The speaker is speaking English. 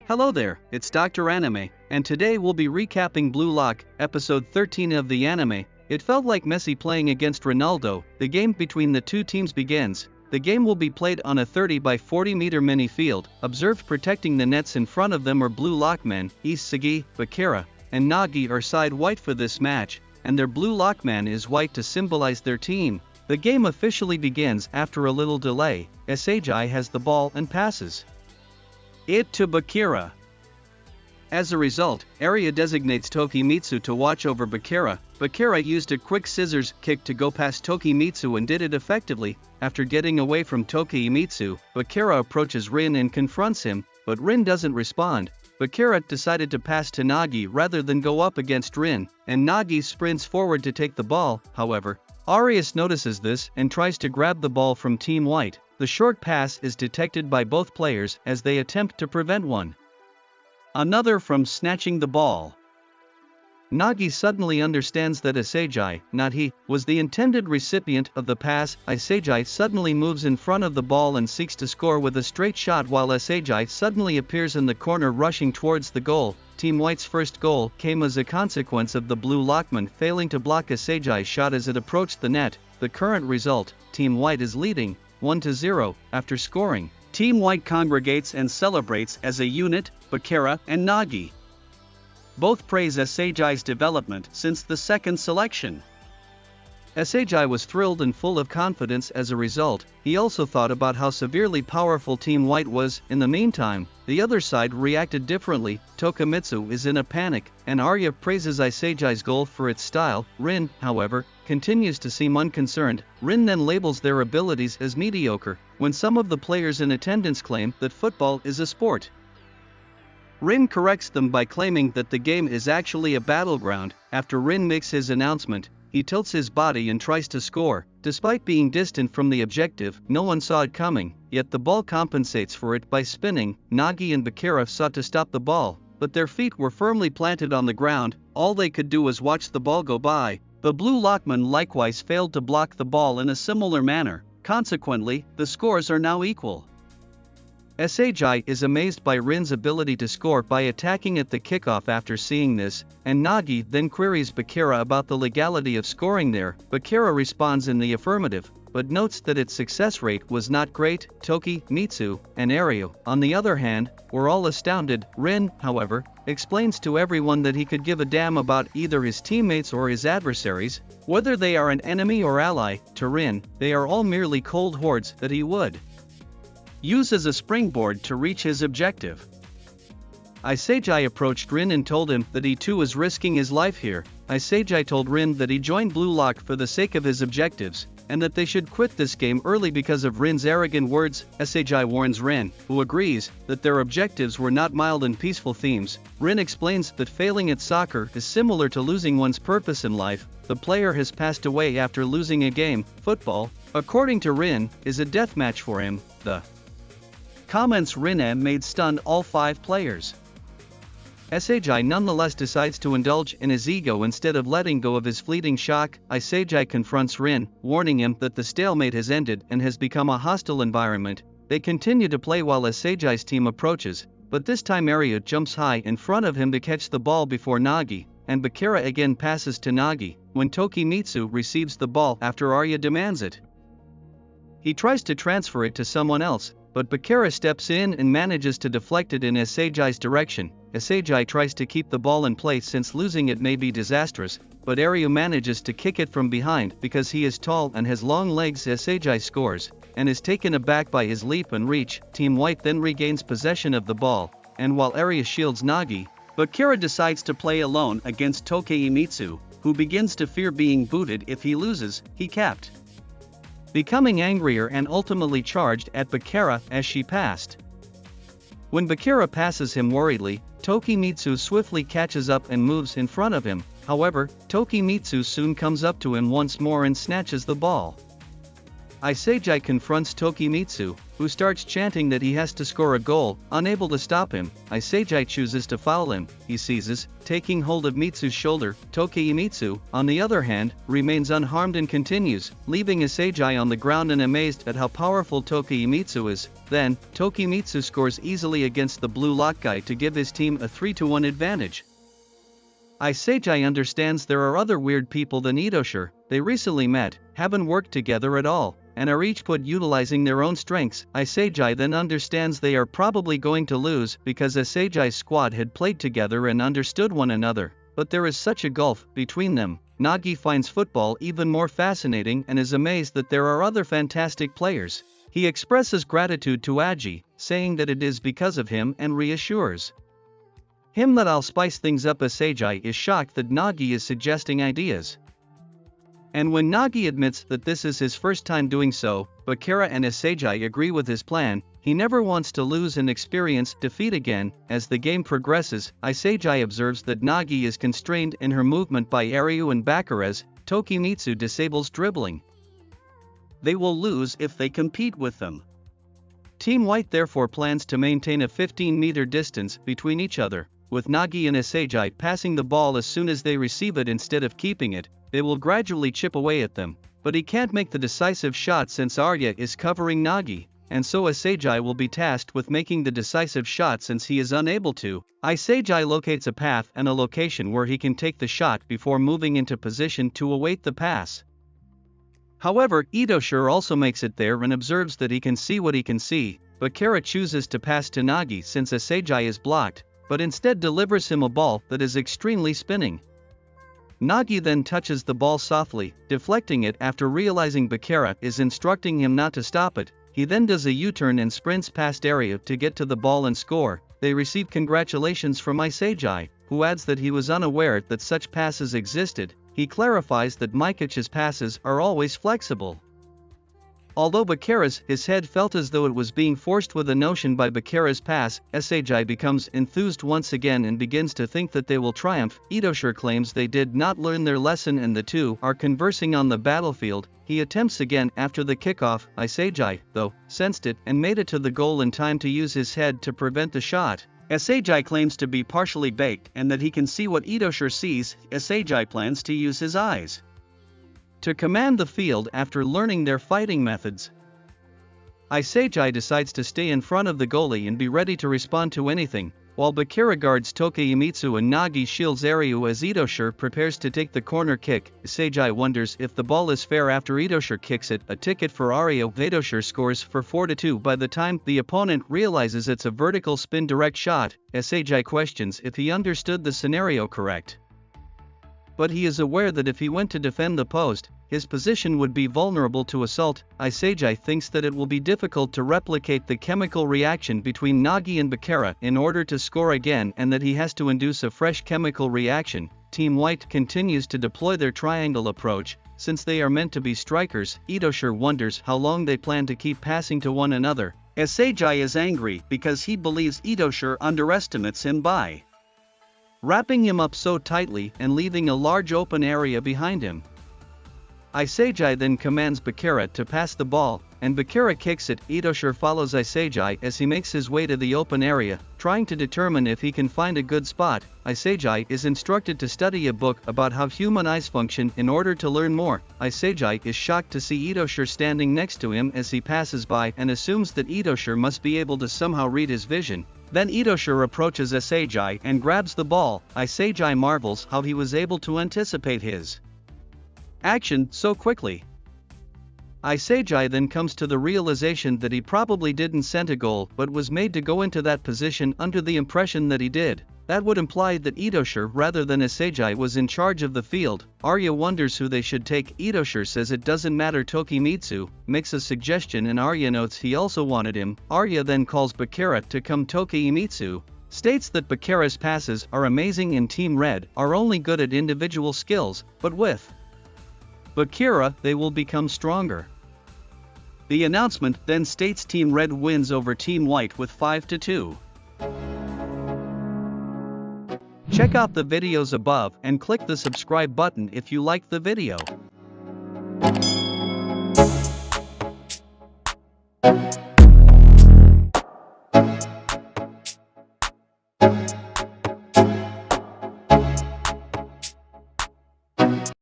Hello there, it's Dr. Anime, and today we'll be recapping Blue Lock, episode 13 of the anime. It felt like Messi playing against Ronaldo. The game between the two teams begins. The game will be played on a 30 by 40 meter mini field. Observed protecting the nets in front of them are Blue Lockmen, Isagi, Bakura, and Nagi are side white for this match, and their Blue Lockman is white to symbolize their team. The game officially begins after a little delay. Isagi has the ball and passes it to Bakura. As a result, Area designates Tokimitsu to watch over Bakura. Bakura used a quick scissors kick to go past Tokimitsu and did it effectively. After getting away from Tokimitsu, Bakura approaches Rin and confronts him, but Rin doesn't respond. Bakura decided to pass to Nagi rather than go up against Rin, and Nagi sprints forward to take the ball. However, Arias notices this and tries to grab the ball from Team White. The short pass is detected by both players as they attempt to prevent one another from snatching the ball. Nagi suddenly understands that Isagi, not he, was the intended recipient of the pass. Isagi suddenly moves in front of the ball and seeks to score with a straight shot, while Isagi suddenly appears in the corner rushing towards the goal. Team White's first goal came as a consequence of the Blue Lockman failing to block Isagi's shot as it approached the net. The current result, Team White is leading 1-0 after scoring. Team White congregates and celebrates as a unit. Bakura and Nagi both praise Isagi's development since the second selection. Isagi was thrilled and full of confidence as a result. He also thought about how severely powerful Team White was. In the meantime, the other side reacted differently. Tokimitsu is in a panic, and Arya praises Isagi's goal for its style. Rin, however, continues to seem unconcerned. Rin then labels their abilities as mediocre, when some of the players in attendance claim that football is a sport. Rin corrects them by claiming that the game is actually a battleground. After Rin makes his announcement, he tilts his body and tries to score. Despite being distant from the objective, no one saw it coming, yet the ball compensates for it by spinning. Nagi and Bakura sought to stop the ball, but their feet were firmly planted on the ground. All they could do was watch the ball go by. The Blue Lockman likewise failed to block the ball in a similar manner. Consequently, the scores are now equal. Isagi is amazed by Rin's ability to score by attacking at the kickoff. After seeing this, and Nagi then queries Bakura about the legality of scoring there. Bakura responds in the affirmative, but notes that its success rate was not great. Tokimitsu and Aryu, on the other hand, were all astounded. Rin, however, explains to everyone that he could give a damn about either his teammates or his adversaries, whether they are an enemy or ally. To Rin, they are all merely cold hordes that he would use as a springboard to reach his objective. Isagi approached Rin and told him that he too is risking his life here. Isagi told Rin that he joined Blue Lock for the sake of his objectives, and that they should quit this game early because of Rin's arrogant words. Isagi warns Rin, who agrees, that their objectives were not mild and peaceful themes. Rin explains that failing at soccer is similar to losing one's purpose in life. The player has passed away after losing a game. Football, according to Rin, is a death match for him. The comments Rin made stunned all five players. Isagi nonetheless decides to indulge in his ego instead of letting go of his fleeting shock. Isagi confronts Rin, warning him that the stalemate has ended and has become a hostile environment. They continue to play while Isagi's team approaches, but this time Arya jumps high in front of him to catch the ball before Nagi, and Bakura again passes to Nagi, when Tokimitsu receives the ball after Arya demands it. He tries to transfer it to someone else, but Bakura steps in and manages to deflect it in Isagi's direction. Isagi tries to keep the ball in place since losing it may be disastrous, but Aryu manages to kick it from behind because he is tall and has long legs. Isagi scores, and is taken aback by his leap and reach. Team White then regains possession of the ball, and while Arya shields Nagi, Bakura decides to play alone against Tokimitsu, who begins to fear being booted if he loses. He capped, becoming angrier and ultimately charged at Bakura as she passed. When Bakura passes him worriedly, Tokimitsu swiftly catches up and moves in front of him. However, Tokimitsu soon comes up to him once more and snatches the ball. Iseji confronts Tokimitsu, who starts chanting that he has to score a goal. Unable to stop him, Iseji chooses to foul him. He seizes, taking hold of Mitsu's shoulder. Tokimitsu, on the other hand, remains unharmed and continues, leaving Iseji on the ground and amazed at how powerful Tokimitsu is. Then, Tokimitsu scores easily against the blue lock guy to give his team a 3-1 advantage. Iseji understands there are other weird people than Itoshire. They recently met, haven't worked together at all, and are each utilizing their own strengths. Iseji then understands they are probably going to lose because Iseji's squad had played together and understood one another, but there is such a gulf between them. Nagi finds football even more fascinating and is amazed that there are other fantastic players. He expresses gratitude to Aji, saying that it is because of him and reassures him that I'll spice things up. Iseji is shocked that Nagi is suggesting ideas. And when Nagi admits that this is his first time doing so, Bakura and Iseji agree with his plan. He never wants to lose and experience defeat again. As the game progresses, Iseji observes that Nagi is constrained in her movement by Aryu and Bakura's. Tokimitsu disables dribbling. They will lose if they compete with them. Team White therefore plans to maintain a 15-meter distance between each other. With Nagi and Iseji passing the ball as soon as they receive it instead of keeping it, they will gradually chip away at them. But he can't make the decisive shot since Arya is covering Nagi, and so Iseji will be tasked with making the decisive shot since he is unable to. Iseji locates a path and a location where he can take the shot before moving into position to await the pass. However, Itoshire also makes it there and observes that he can see what he can see. Bakura chooses to pass to Nagi since Iseji is blocked, but instead delivers him a ball that is extremely spinning. Nagi then touches the ball softly, deflecting it after realizing Bakura is instructing him not to stop it. He then does a U-turn and sprints past Arya to get to the ball and score. They receive congratulations from Iseji, who adds that he was unaware that such passes existed. He clarifies that Mikich's passes are always flexible. Although his head felt as though it was being forced with a notion by Bakura's pass, Iseji becomes enthused once again and begins to think that they will triumph. Itoshire claims they did not learn their lesson and the two are conversing on the battlefield. He attempts again after the kickoff. Iseji, though, sensed it and made it to the goal in time to use his head to prevent the shot. Iseji claims to be partially baked and that he can see what Itoshire sees. Iseji plans to use his eyes to command the field after learning their fighting methods. Iseji decides to stay in front of the goalie and be ready to respond to anything, while Bakura guards Tokimitsu and Nagi shields Aryu as Itoshire prepares to take the corner kick. Iseji wonders if the ball is fair after Itoshire kicks it. A ticket for Aryu. Itoshire scores for 4-2 by the time the opponent realizes it's a vertical spin direct shot. Iseji questions if he understood the scenario correct. But he is aware that if he went to defend the post, his position would be vulnerable to assault. Iseji thinks that it will be difficult to replicate the chemical reaction between Nagi and Bakura in order to score again and that he has to induce a fresh chemical reaction. Team White continues to deploy their triangle approach. Since they are meant to be strikers, Itoshire wonders how long they plan to keep passing to one another. Iseji is angry because he believes Itoshire underestimates him by wrapping him up so tightly and leaving a large open area behind him. Iseji then commands Bakura to pass the ball, and Bakura kicks it. Itoshire follows Iseji as he makes his way to the open area, trying to determine if he can find a good spot. Iseji is instructed to study a book about how human eyes function in order to learn more. Iseji is shocked to see Itoshire standing next to him as he passes by and assumes that Itoshire must be able to somehow read his vision. Then Itoshire approaches Iseji and grabs the ball. Iseji marvels how he was able to anticipate his action so quickly. Iseji then comes to the realization that he probably didn't send a goal but was made to go into that position under the impression that he did. That would imply that Itoshire rather than Iseji was in charge of the field. Arya wonders who they should take. Itoshire says it doesn't matter. Tokimitsu makes a suggestion and Arya notes he also wanted him. Arya then calls Bakura to come. Tokimitsu states that Bakura's passes are amazing and Team Red are only good at individual skills, but with Bakura they will become stronger. The announcement then states Team Red wins over Team White with 5-2. Check out the videos above and click the subscribe button if you liked the video.